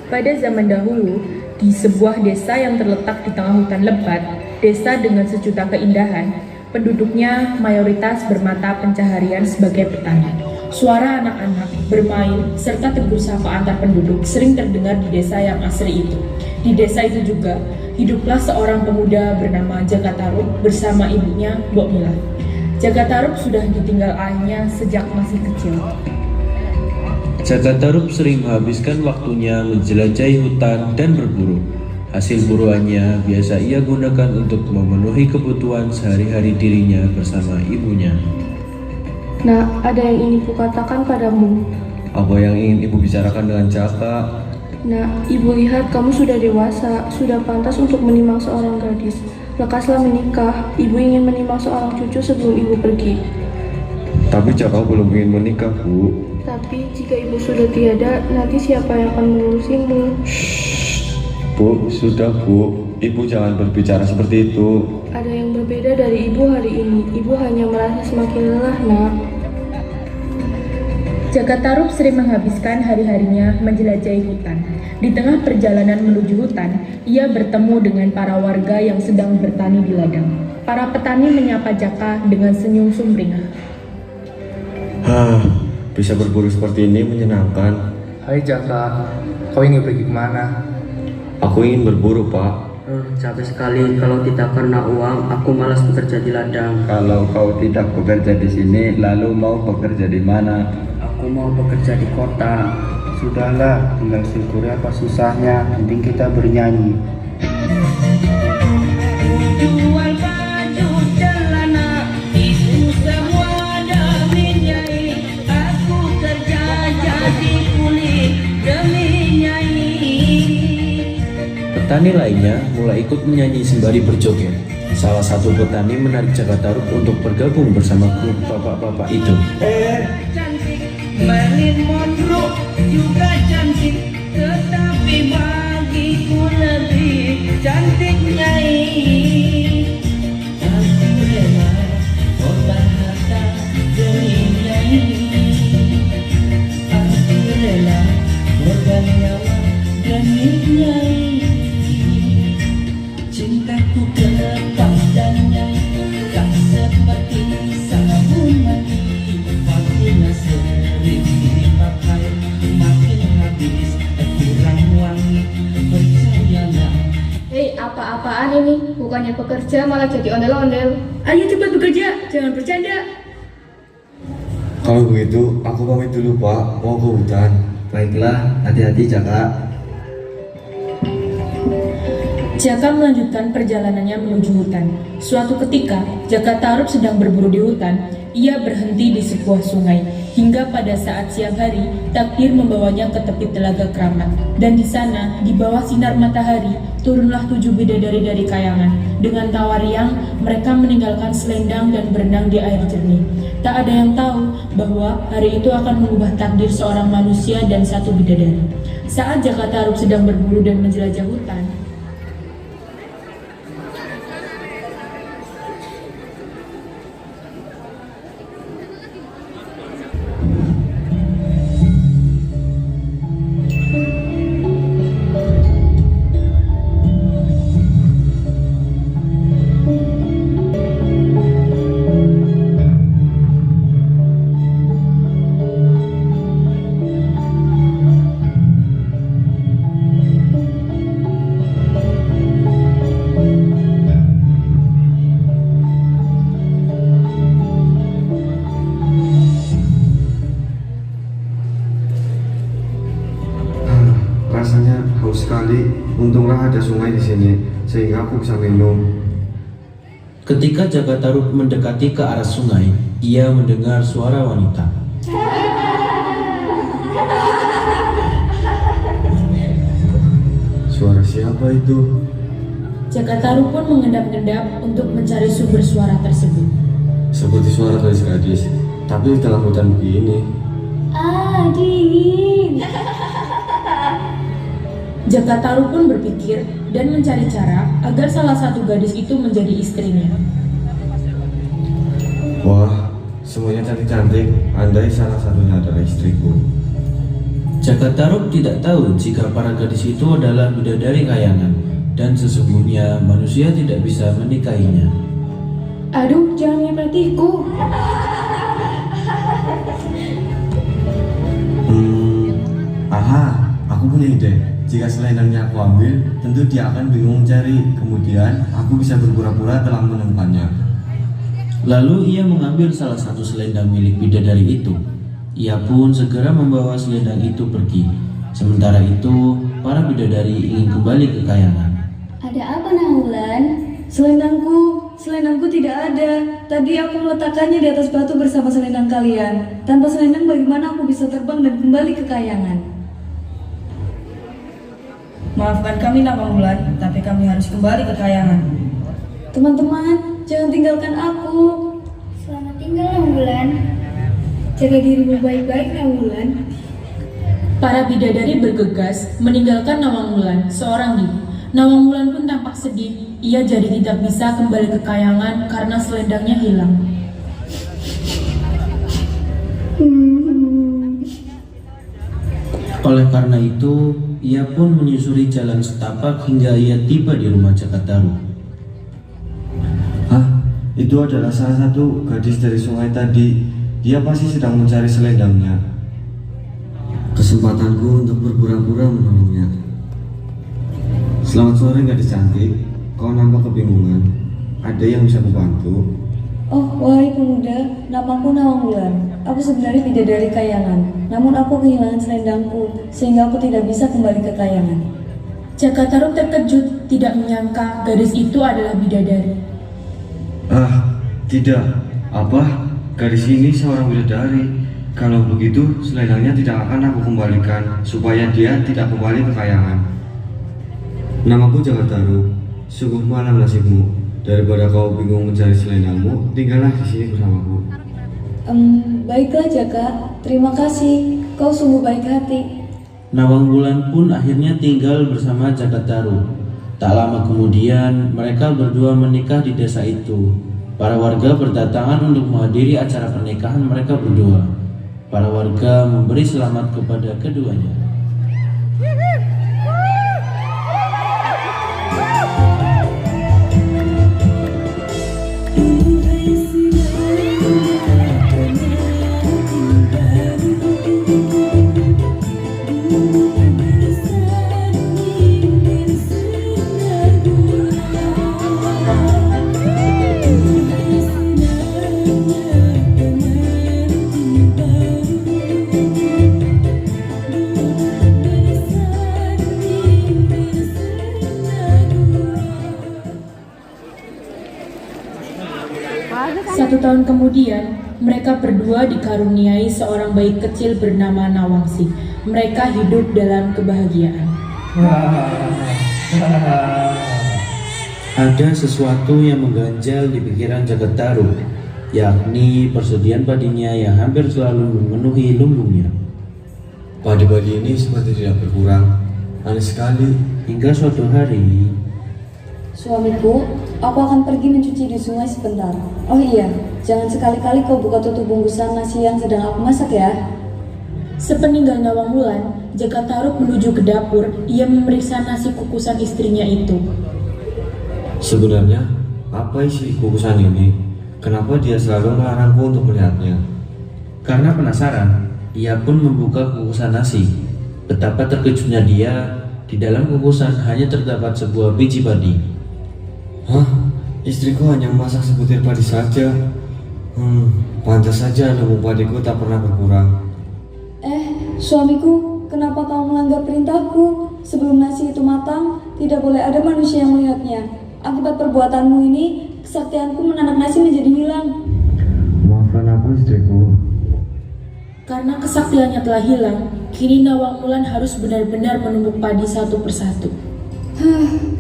Pada zaman dahulu, di sebuah desa yang terletak di tengah hutan lebat, desa dengan sejuta keindahan, penduduknya mayoritas bermata pencaharian sebagai petani. Suara anak-anak bermain serta tegur sapa antar penduduk sering terdengar di desa yang asri itu. Di desa itu juga hiduplah seorang pemuda bernama Jaka Tarub bersama ibunya, Mbok Mila. Jaka Tarub sudah ditinggal ayahnya sejak masih kecil. Jaka Tarub sering menghabiskan waktunya menjelajahi hutan dan berburu. Hasil buruannya biasa ia gunakan untuk memenuhi kebutuhan sehari-hari dirinya bersama ibunya. Nak, ada yang ingin kukatakan padamu. Apa yang ingin ibu bicarakan dengan Jaka? Nak, ibu lihat kamu sudah dewasa, sudah pantas untuk menimang seorang gadis. Lekaslah menikah, ibu ingin menimang seorang cucu sebelum ibu pergi. Tapi Jaka belum ingin menikah, Bu. Tapi jika ibu sudah tiada, nanti siapa yang akan mengurusimu? Bu, sudah Bu. Ibu jangan berbicara seperti itu. Ada yang berbeda dari ibu hari ini. Ibu hanya merasa semakin lelah, Nak. Jaka Tarub sering menghabiskan hari-harinya menjelajahi hutan. Di tengah perjalanan menuju hutan, ia bertemu dengan para warga yang sedang bertani di ladang. Para petani menyapa Jaka dengan senyum sumringah. Bisa berburu seperti ini menyenangkan. Hai Jaka, kau ingin pergi kemana? Aku ingin berburu, Pak. Capek sekali kalau tidak karena uang, aku malas bekerja di ladang. Kalau kau tidak bekerja di sini, lalu mau bekerja di mana? Aku mau bekerja di kota. Sudahlah, tinggal syukuri apa susahnya, penting kita bernyanyi. Jual baju celana, itu semua demi nyai. Aku kerja jadi kuli demi nyai. Petani lainnya mulai ikut menyanyi sembari berjoget. Salah satu petani menarik Jaka Tarub untuk bergabung bersama grup bapak-bapak itu. Cantik, Marilyn Monroe juga cantik, tetapi bagiku lebih cantik nyai. Aku rela korban harta demi nyai. Aku rela korban nyawa demi nyai. Cintaku kepada nyai tak seperti sabun mandi, waktunya sering dipakai, makin habis kurang wangi. Percayalah. Hei, apa-apaan ini? Bukannya bekerja malah jadi ondel-ondel. Ayo cepat bekerja, jangan bercanda. Kalau begitu, aku pamit dulu, Pak. Mau ke hutan. Baiklah, hati-hati Jaka. Jaka melanjutkan perjalanannya menuju hutan. Suatu ketika, Jaka Tarub sedang berburu di hutan. Ia berhenti di sebuah sungai. Hingga pada saat siang hari, takdir membawanya ke tepi telaga Keramat. Dan di sana, di bawah sinar matahari, turunlah 7 bidadari dari kayangan. Dengan tawa riang, mereka meninggalkan selendang dan berenang di air jernih. Tak ada yang tahu bahwa hari itu akan mengubah takdir seorang manusia dan satu bidadari. Saat Jaka Tarub sedang berburu dan menjelajah hutan, Rasanya haus sekali. Untunglah ada sungai di sini, sehingga aku bisa minum. Ketika Jaka Tarub mendekati ke arah sungai, ia mendengar suara wanita. Suara siapa itu? Jaka Tarub pun mengendap-endap untuk mencari sumber suara tersebut. Seperti suara gadis-gadis, tapi di tengah hutan begini. Dingin. Jaka Tarub pun berpikir dan mencari cara agar salah satu gadis itu menjadi istrinya. Wah, semuanya cantik-cantik. Andai salah satunya adalah istriku. Jaka Tarub tidak tahu jika para gadis itu adalah bidadari kayangan, dan sesungguhnya manusia tidak bisa menikahinya. Aduh, jangan nyepetiku. Aha, aku punya ide. Jika selendangnya aku ambil, tentu dia akan bingung mencari. Kemudian, aku bisa berpura-pura telah menemukannya. Lalu ia mengambil salah satu selendang milik bidadari itu. Ia pun segera membawa selendang itu pergi. Sementara itu, para bidadari ingin kembali ke kayangan. Ada apa Nawulan? Selendangku tidak ada. Tadi aku meletakkannya di atas batu bersama selendang kalian. Tanpa selendang bagaimana aku bisa terbang dan kembali ke kayangan? Maafkan kami Nawangwulan, tapi kami harus kembali ke kayangan. Teman-teman, jangan tinggalkan aku. Selamat tinggal Nawulan. Jaga dirimu baik-baik Nawulan. Para bidadari bergegas meninggalkan Nawangwulan seorang diri. Nawangwulan pun tampak sedih. Ia jadi tidak bisa kembali ke kayangan karena selendangnya hilang. Oleh karena itu, ia pun menyusuri jalan setapak hingga ia tiba di rumah Jaka Tarub. Hah? Itu adalah salah satu gadis dari sungai tadi. Dia pasti sedang mencari selendangnya. Kesempatanku untuk berpura-pura menolongnya. Selamat sore gadis cantik. Kau nampak kebingungan. Ada yang bisa membantu? Oh, wahai pemuda, namaku Nawangwulan. Aku sebenarnya bidadari kayangan. Namun aku kehilangan selendangku, sehingga aku tidak bisa kembali ke kayangan. Jaka Tarub terkejut, tidak menyangka gadis itu adalah bidadari. Ah, tidak. Apa? Gadis ini seorang bidadari. Kalau begitu, selendangnya tidak akan aku kembalikan, supaya dia tidak kembali ke kayangan. Namaku Jaka Tarub. Sungguh malang nasibmu. Daripada kau bingung mencari selendangmu, tinggallah di sini bersamaku. Baiklah Jaka, terima kasih. Kau sungguh baik hati. Nawangwulan pun akhirnya tinggal bersama Jaka Tarub. Tak lama kemudian, mereka berdua menikah di desa itu. Para warga berdatangan untuk menghadiri acara pernikahan mereka berdua. Para warga memberi selamat kepada keduanya. Satu tahun kemudian, mereka berdua dikaruniai seorang bayi kecil bernama Nawangsi. Mereka hidup dalam kebahagiaan. Ada sesuatu yang mengganjal di pikiran Jaka Tarub, yakni persediaan padinya yang hampir selalu memenuhi lumbungnya. Padi-padi ini seperti tidak berkurang. Aneh sekali. Hingga suatu hari, Suamiku, aku akan pergi mencuci di sungai sebentar. Oh iya, jangan sekali-kali kau buka tutup bungkusan nasi yang sedang aku masak ya. Sepeninggal Nawangwulan, Jaka Tarub menuju ke dapur. Ia memeriksa nasi kukusan istrinya itu. Sebenarnya, apa isi kukusan ini? Kenapa dia selalu melarangku untuk melihatnya? karena penasaran, ia pun membuka kukusan nasi. Betapa terkejutnya dia, di dalam kukusan hanya terdapat sebuah biji padi. Hah? Istriku hanya memasak sebutir padi saja. Pantas saja lumbung padiku tak pernah berkurang. Suamiku, kenapa kau melanggar perintahku? Sebelum nasi itu matang, tidak boleh ada manusia yang melihatnya. Akibat perbuatanmu ini, kesaktianku menanak nasi menjadi hilang. Maafkan aku istriku. Karena kesaktiannya telah hilang, kini Nawangwulan harus benar-benar menumbuk padi satu persatu.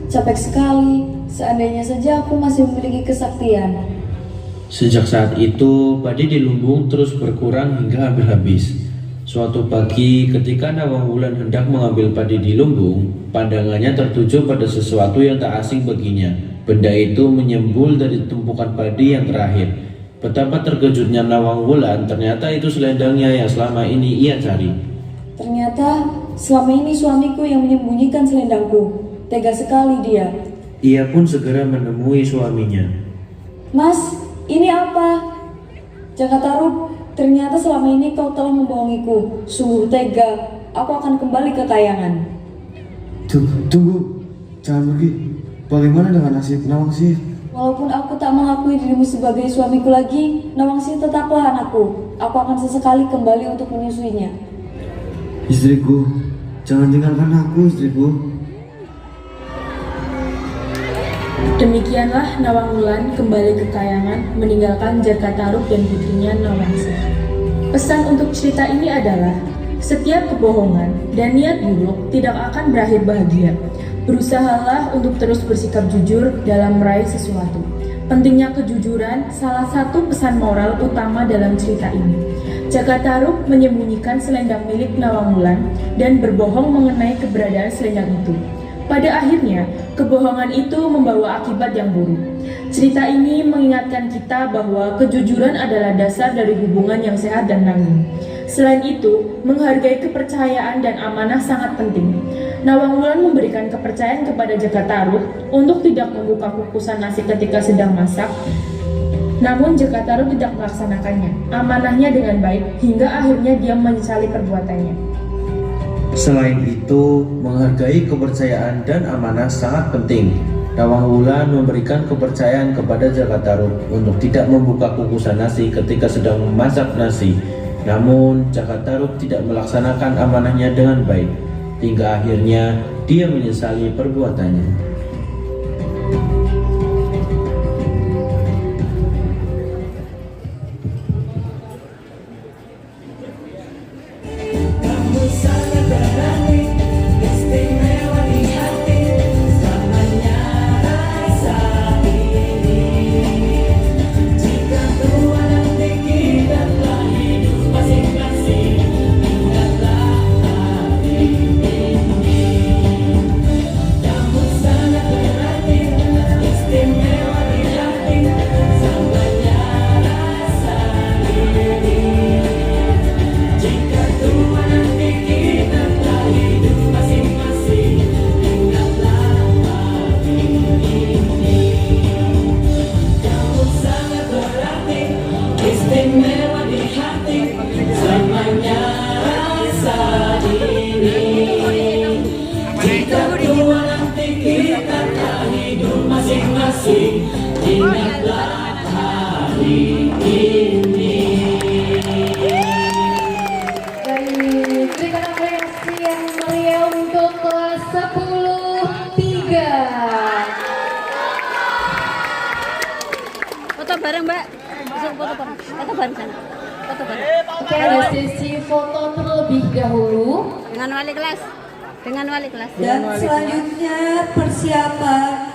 Capek sekali. Seandainya saja aku masih memiliki kesaktian. Sejak saat itu, padi di lumbung terus berkurang hingga hampir habis. Suatu pagi, ketika Nawangwulan hendak mengambil padi di lumbung, pandangannya tertuju pada sesuatu yang tak asing baginya. Benda itu menyembul dari tumpukan padi yang terakhir. Betapa terkejutnya Nawangwulan, ternyata itu selendangnya yang selama ini ia cari. Ternyata selama ini suamiku yang menyembunyikan selendangku. Tega sekali dia. Ia pun segera menemui suaminya. Mas, ini apa? Jaka Tarub, ternyata selama ini kau telah membohongiku. Sungguh tega. Aku akan kembali ke kayangan. Tunggu, jangan pergi. Bagaimana dengan nasib Nawangsih? Walaupun aku tak mengakui dirimu sebagai suamiku lagi, Nawangsih tetaplah anakku. Aku akan sesekali kembali untuk menyusuinya. Istriku, jangan tinggalkan aku, istriku. Demikianlah Nawang Wulan kembali ke kayangan meninggalkan Jaka Tarub dan putrinya Nawangsih. Pesan untuk cerita ini adalah setiap kebohongan dan niat buruk tidak akan berakhir bahagia. Berusahalah untuk terus bersikap jujur dalam meraih sesuatu. Pentingnya kejujuran salah satu pesan moral utama dalam cerita ini. Jaka Tarub menyembunyikan selendang milik Nawang Wulan dan berbohong mengenai keberadaan selendang itu. Pada akhirnya, kebohongan itu membawa akibat yang buruk. Cerita ini mengingatkan kita bahwa kejujuran adalah dasar dari hubungan yang sehat dan langgeng. Selain itu, menghargai kepercayaan dan amanah sangat penting. Nawang Wulan memberikan kepercayaan kepada Jaka Tarub untuk tidak membuka kukusan nasi ketika sedang masak. Namun Jaka Tarub tidak melaksanakannya, amanahnya dengan baik, hingga akhirnya dia menyesali perbuatannya. Selain itu, menghargai kepercayaan dan amanah sangat penting. Nawang Wulan memberikan kepercayaan kepada Jaka Tarub untuk tidak membuka kukusan nasi ketika sedang memasak nasi. Namun, Jaka Tarub tidak melaksanakan amanahnya dengan baik, hingga akhirnya dia menyesali perbuatannya. Berikan apresiasi yang meriah untuk kelas 10-3. Foto bareng, Mbak. Foto bareng. Foto bareng sana. Foto bareng. Oke, ada sesi foto terlebih dahulu dengan wali kelas. Dengan wali kelas. Dan selanjutnya persiapan